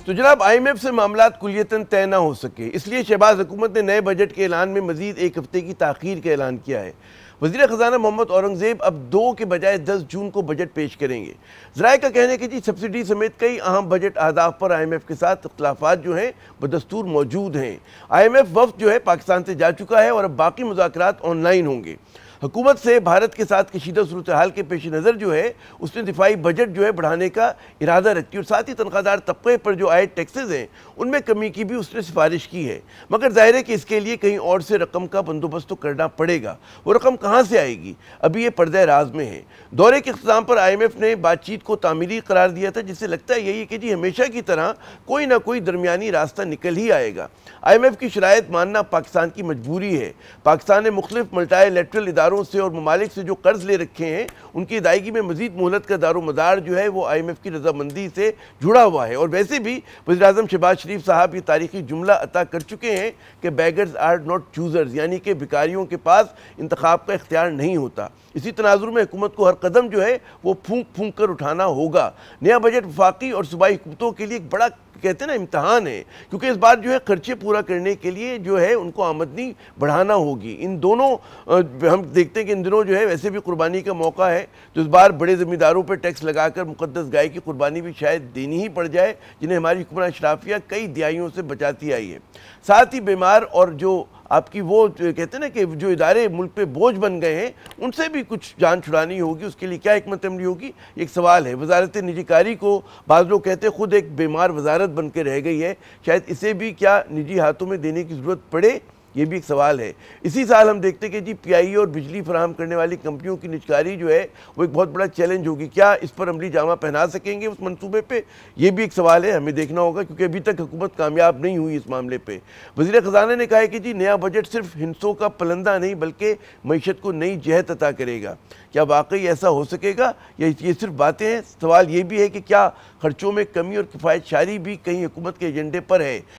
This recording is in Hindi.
तो जनाब IMF से मामलात कुलियतन तय न हो सके, इसलिए शहबाज हुकूमत ने नए बजट के ऐलान में मजीद एक हफ्ते की ताख़ीर का ऐलान किया है। वज़ीर ख़जाना मोहम्मद औरंगज़ेब अब 2 के बजाय 10 जून को बजट पेश करेंगे। ज़राए का कहना है कि जी सब्सिडी समेत कई अहम बजट अहदाफ पर IMF के साथ इख्तलाफात जो हैं बदस्तूर मौजूद हैं। IMF वफ़द जो है पाकिस्तान से जा चुका है और अब बाकी मुज़ाकरात ऑनलाइन होंगे। हुकूमत से भारत के साथ कशीदा सूरत हाल के पेश नज़र जो है उसने दिफाई बजट जो है बढ़ाने का इरादा रखती है और साथ ही तनख्वाहदार तबके पर जो आए टैक्सेस हैं उनमें कमी की भी उसने सिफारिश की है। मगर जाहिर है कि इसके लिए कहीं और से रकम का बंदोबस्त तो करना पड़ेगा। वो रकम कहाँ से आएगी, अभी ये पर्दे राज में है। दौरे के इख्तिताम पर IMF ने बातचीत को तामीरी करार दिया था, जिससे लगता है यही है कि जी हमेशा की तरह कोई ना कोई दरमियानी रास्ता निकल ही आएगा। IMF की शराइत मानना पाकिस्तान की मजबूरी है। पाकिस्तान ने मुख्तलिफ मल्टीलैटरल इदारों से और ममालिक से जो कर्ज ले रखे हैं उनकी अदायगी में मजीद मोहलत का दारोमदार जो है वो IMF की रजामंदी से जुड़ा हुआ है। और वैसे भी वज़ीर-ए-आज़म शहबाज शरीफ साहब ये तारीखी जुमला अता कर चुके हैं कि बेगर्स आर नॉट चूज़र्स, यानी कि भिखारियों के पास इंतखाब का इख्तियार नहीं होता। इसी तनाजुर में हुकूमत को हर कदम जो है वो फूंक फूंक कर उठाना होगा। नया बजट वफाकी और सूबाई हुकूमतों के लिए एक बड़ा कहते हैं ना इम्तहान है, क्योंकि इस बार जो है खर्चे पूरा करने के लिए जो है उनको आमदनी बढ़ाना होगी। इन दोनों हम देखते हैं कि इन दिनों जो है वैसे भी कुर्बानी का मौका है, तो इस बार बड़े ज़मींदारों पर टैक्स लगाकर मुक़द्दस गाय की कुर्बानी भी शायद देनी ही पड़ जाए, जिन्हें हमारी हुक्मरान अशराफिया कई दिहाइयों से बचाती आई है। साथ ही बीमार और जो आपकी वो कहते हैं ना कि जो इदारे मुल्क पे बोझ बन गए हैं उनसे भी कुछ जान छुड़ानी होगी। उसके लिए क्या हिकमत अमली होगी, एक सवाल है। वजारत निजीकारी को बाज़ लोग कहते हैं खुद एक बीमार वजारत बन के रह गई है, शायद इसे भी क्या निजी हाथों में देने की ज़रूरत पड़े, ये भी एक सवाल है। इसी साल हम देखते हैं कि जी PIE और बिजली फराहम करने वाली कंपनियों की निजकारी जो है वो एक बहुत बड़ा चैलेंज होगी। क्या इस पर अमली जामा पहना सकेंगे उस मंसूबे पे, ये भी एक सवाल है, हमें देखना होगा, क्योंकि अभी तक हुकूमत कामयाब नहीं हुई इस मामले पे। वज़ीर ख़जाना ने कहा है कि जी नया बजट सिर्फ हिंसों का पलंदा नहीं बल्कि मईशत को नई जहत अता करेगा। क्या वाकई ऐसा हो सकेगा या ये सिर्फ बातें हैं? सवाल ये भी है कि क्या खर्चों में कमी और किफ़ायत शारी भी कहीं हुकूमत के एजेंडे पर है।